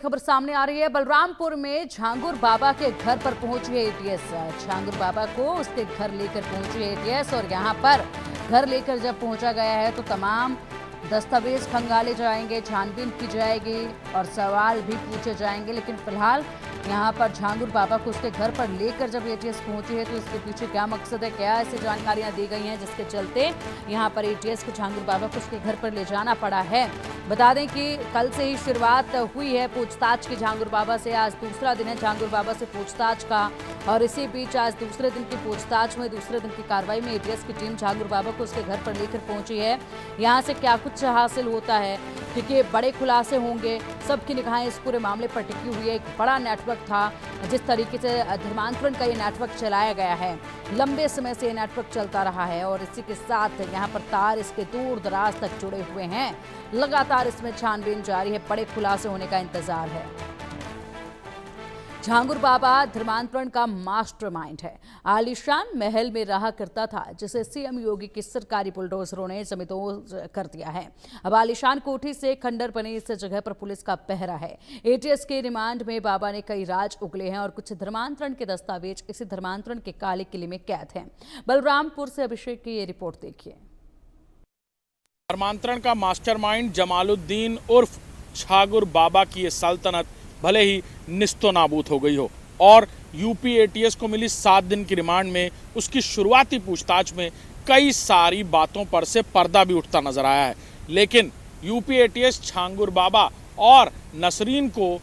खबर सामने आ रही है। बलरामपुर में झांगुर बाबा के घर पर पहुंची है एटीएस। झांगुर बाबा को उसके घर लेकर पहुंची है एटीएस और यहां पर घर लेकर जब पहुंचा गया है तो तमाम दस्तावेज खंगाले जाएंगे, छानबीन की जाएगी और सवाल भी पूछे जाएंगे। लेकिन फिलहाल यहां पर झांगुर बाबा को उसके घर पर लेकर जब एटीएस पहुंची है तो इसके पीछे क्या मकसद है, क्या ऐसी जानकारियां दी गई हैं जिसके चलते यहां पर एटीएस को झांगुर बाबा को उसके घर पर ले जाना पड़ा है। बता दें कि कल से ही शुरुआत हुई है पूछताछ की झांगुर बाबा से। आज दूसरा दिन है झांगुर बाबा से पूछताछ का और इसी बीच आज दूसरे दिन की पूछताछ में दूसरे दिन की कार्रवाई में एटीएस की टीम झांगुर बाबा को उसके घर पर लेकर पहुंची है। यहाँ से क्या कुछ हासिल होता है, क्योंकि बड़े खुलासे होंगे, सबकी निगाहें इस पूरे मामले पर टिकी हुई है। एक बड़ा नेटवर्क था, जिस तरीके से धर्मांतरण का ये नेटवर्क चलाया गया है, लंबे समय से ये नेटवर्क चलता रहा है और इसी के साथ यहाँ पर तार इसके दूर दराज तक जुड़े हुए हैं। लगातार इसमें छानबीन जारी है, बड़े खुलासे होने का इंतजार है। झांगुर बाबा धर्मांतरण का मास्टरमाइंड है। आलीशान महल में रहा करता था जिसे सीएम योगी की सरकारी बुलडोजरों ने जमींदोज कर दिया है। अब आलीशान कोठी से खंडर बने इस जगह पर पुलिस का पहरा है। एटीएस के रिमांड में बाबा ने कई राज उगले हैं और कुछ धर्मांतरण के दस्तावेज इसी धर्मांतरण के काले किले में कैद हैं। बलरामपुर से अभिषेक की ये रिपोर्ट देखिए। धर्मांतरण का मास्टरमाइंड जमालुद्दीन उर्फ झांगुर बाबा की ये सल्तनत भले ही निस्तो नाबूद हो गई हो और यूपी एटीएस को मिली 7 दिन की रिमांड में उसकी शुरुआती पूछताछ में कई सारी बातों पर से पर्दा भी उठता नजर आया है। लेकिन यूपी एटीएस झांगुर बाबा और नसरीन को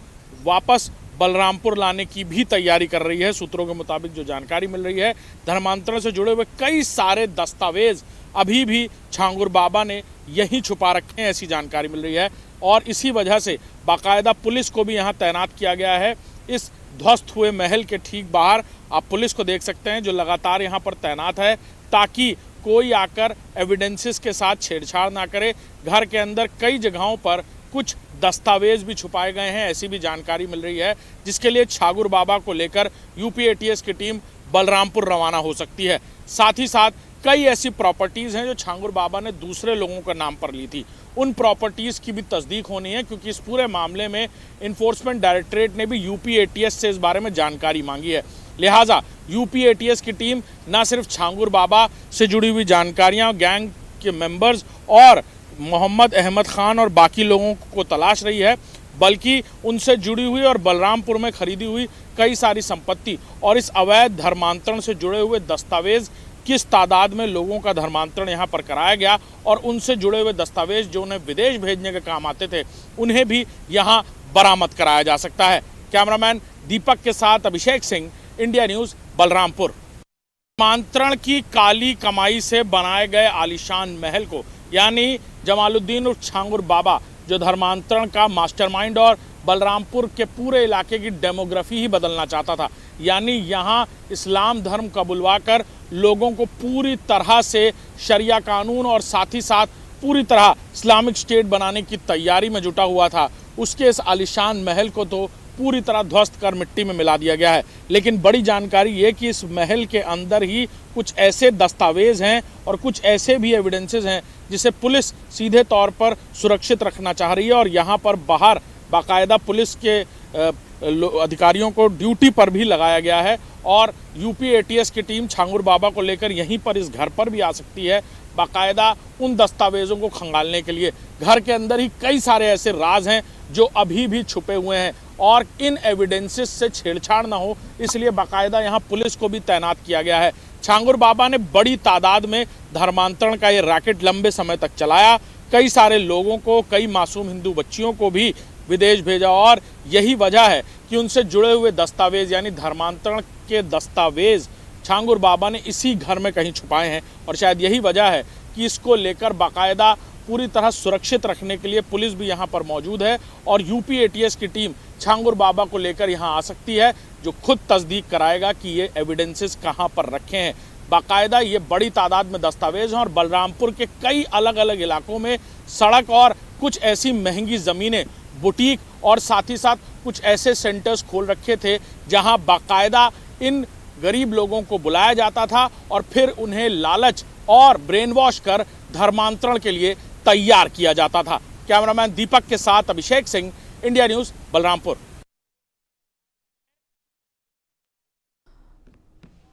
वापस बलरामपुर लाने की भी तैयारी कर रही है। सूत्रों के मुताबिक जो जानकारी मिल रही है, धर्मांतरण से जुड़े हुए कई सारे दस्तावेज अभी भी झांगुर बाबा ने यहीं छुपा रखे हैं, ऐसी जानकारी मिल रही है। और इसी वजह से बाकायदा पुलिस को भी यहाँ तैनात किया गया है। इस ध्वस्त हुए महल के ठीक बाहर आप पुलिस को देख सकते हैं जो लगातार यहाँ पर तैनात है, ताकि कोई आकर एविडेंसेस के साथ छेड़छाड़ ना करे। घर के अंदर कई जगहों पर कुछ दस्तावेज भी छुपाए गए हैं, ऐसी भी जानकारी मिल रही है, जिसके लिए झांगुर बाबा को लेकर यूपी एटीएस की टीम बलरामपुर रवाना हो सकती है। साथ ही साथ कई ऐसी प्रॉपर्टीज हैं जो झांगुर बाबा ने दूसरे लोगों के नाम पर ली थी, उन प्रॉपर्टीज की भी तस्दीक होनी है, क्योंकि इस पूरे मामले में इन्फोर्समेंट डायरेक्टरेट ने भी यूपी एटीएस से इस बारे में जानकारी मांगी है। लिहाजा यूपी एटीएस की टीम न सिर्फ झांगुर बाबा से जुड़ी हुई जानकारियां, गैंग के मेंबर्स और मोहम्मद अहमद खान और बाकी लोगों को तलाश रही है, बल्कि उनसे जुड़ी हुई और बलरामपुर में खरीदी हुई कई सारी संपत्ति और इस अवैध धर्मांतरण से जुड़े हुए दस्तावेज, किस तादाद में लोगों का धर्मांतरण यहाँ पर कराया गया और उनसे जुड़े हुए दस्तावेज जो उन्हें विदेश भेजने के काम आते थे, उन्हें भी यहाँ बरामद कराया जा सकता है। कैमरामैन दीपक के साथ अभिषेक सिंह, इंडिया न्यूज़, बलरामपुर। धर्मांतरण की काली कमाई से बनाए गए आलीशान महल को, यानी जमालुद्दीन उर्फ झांगुर बाबा जो धर्मांतरण का मास्टरमाइंड और बलरामपुर के पूरे इलाके की डेमोग्राफी ही बदलना चाहता था, यानी यहाँ इस्लाम धर्म कबुलवा कर लोगों को पूरी तरह से शरिया कानून और साथ ही साथ पूरी तरह इस्लामिक स्टेट बनाने की तैयारी में जुटा हुआ था, उसके इस आलीशान महल को तो पूरी तरह ध्वस्त कर मिट्टी में मिला दिया गया है। लेकिन बड़ी जानकारी ये कि इस महल के अंदर ही कुछ ऐसे दस्तावेज हैं और कुछ ऐसे भी एविडेंसेस हैं जिसे पुलिस सीधे तौर पर सुरक्षित रखना चाह रही है और यहाँ पर बाहर बाकायदा पुलिस के अधिकारियों को ड्यूटी पर भी लगाया गया है और यूपी एटीएस की टीम झांगुर बाबा को लेकर यहीं पर इस घर पर भी आ सकती है, बाकायदा उन दस्तावेजों को खंगालने के लिए। घर के अंदर ही कई सारे ऐसे राज हैं जो अभी भी छुपे हुए हैं और इन एविडेंसेस से छेड़छाड़ ना हो, इसलिए बाकायदा यहाँ पुलिस को भी तैनात किया गया है। झांगुर बाबा ने बड़ी तादाद में धर्मांतरण का ये रैकेट लंबे समय तक चलाया, कई सारे लोगों को, कई मासूम हिंदू बच्चियों को भी विदेश भेजा और यही वजह है कि उनसे जुड़े हुए दस्तावेज यानी धर्मांतरण के दस्तावेज झांगुर बाबा ने इसी घर में कहीं छुपाए हैं और शायद यही वजह है कि इसको लेकर बाकायदा पूरी तरह सुरक्षित रखने के लिए पुलिस भी यहाँ पर मौजूद है और यूपी एटीएस की टीम झांगुर बाबा को लेकर यहाँ आ सकती है, जो खुद तस्दीक कराएगा कि ये एविडेंसेस कहाँ पर रखे हैं। बाकायदा ये बड़ी तादाद में दस्तावेज हैं और बलरामपुर के कई अलग अलग इलाकों में सड़क और कुछ ऐसी महंगी ज़मीनें, बुटीक और साथ ही साथ कुछ ऐसे सेंटर्स खोल रखे थे जहां बाकायदा इन गरीब लोगों को बुलाया जाता था और फिर उन्हें लालच और ब्रेन वॉश कर धर्मांतरण के लिए तैयार किया जाता था। कैमरामैन दीपक के साथ अभिषेक सिंह, इंडिया न्यूज बलरामपुर।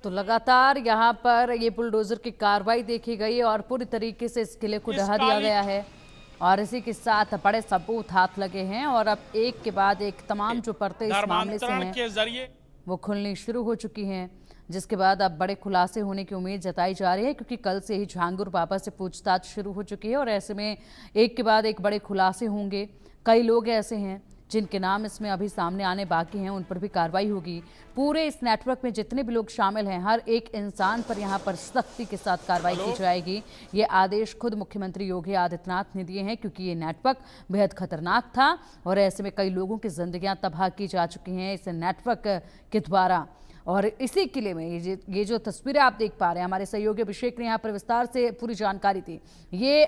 तो लगातार यहाँ पर ये बुलडोजर की कार्रवाई देखी गई और पूरी तरीके से इस किले को ढहा दिया गया है और इसी के साथ बड़े सबूत हाथ लगे हैं और अब एक के बाद एक तमाम जो परतें इस मामले से हैं के जरिए वो खुलनी शुरू हो चुकी हैं, जिसके बाद अब बड़े खुलासे होने की उम्मीद जताई जा रही है क्योंकि कल से ही झांगुर बाबा से पूछताछ शुरू हो चुकी है और ऐसे में एक के बाद एक बड़े खुलासे होंगे। कई लोग ऐसे हैं जिनके नाम इसमें अभी सामने आने बाकी हैं, उन पर भी कार्रवाई होगी। पूरे इस नेटवर्क में जितने भी लोग शामिल हैं, हर एक इंसान पर यहाँ पर सख्ती के साथ कार्रवाई की जाएगी। ये आदेश खुद मुख्यमंत्री योगी आदित्यनाथ ने दिए हैं क्योंकि ये नेटवर्क बेहद खतरनाक था और ऐसे में कई लोगों की जिंदगियां तबाह की जा चुकी हैं इस नेटवर्क के द्वारा। और इसी किले में ये जो तस्वीरें आप देख पा रहे हैं, हमारे सहयोगी अभिषेक ने यहाँ पर विस्तार से पूरी जानकारी दी। ये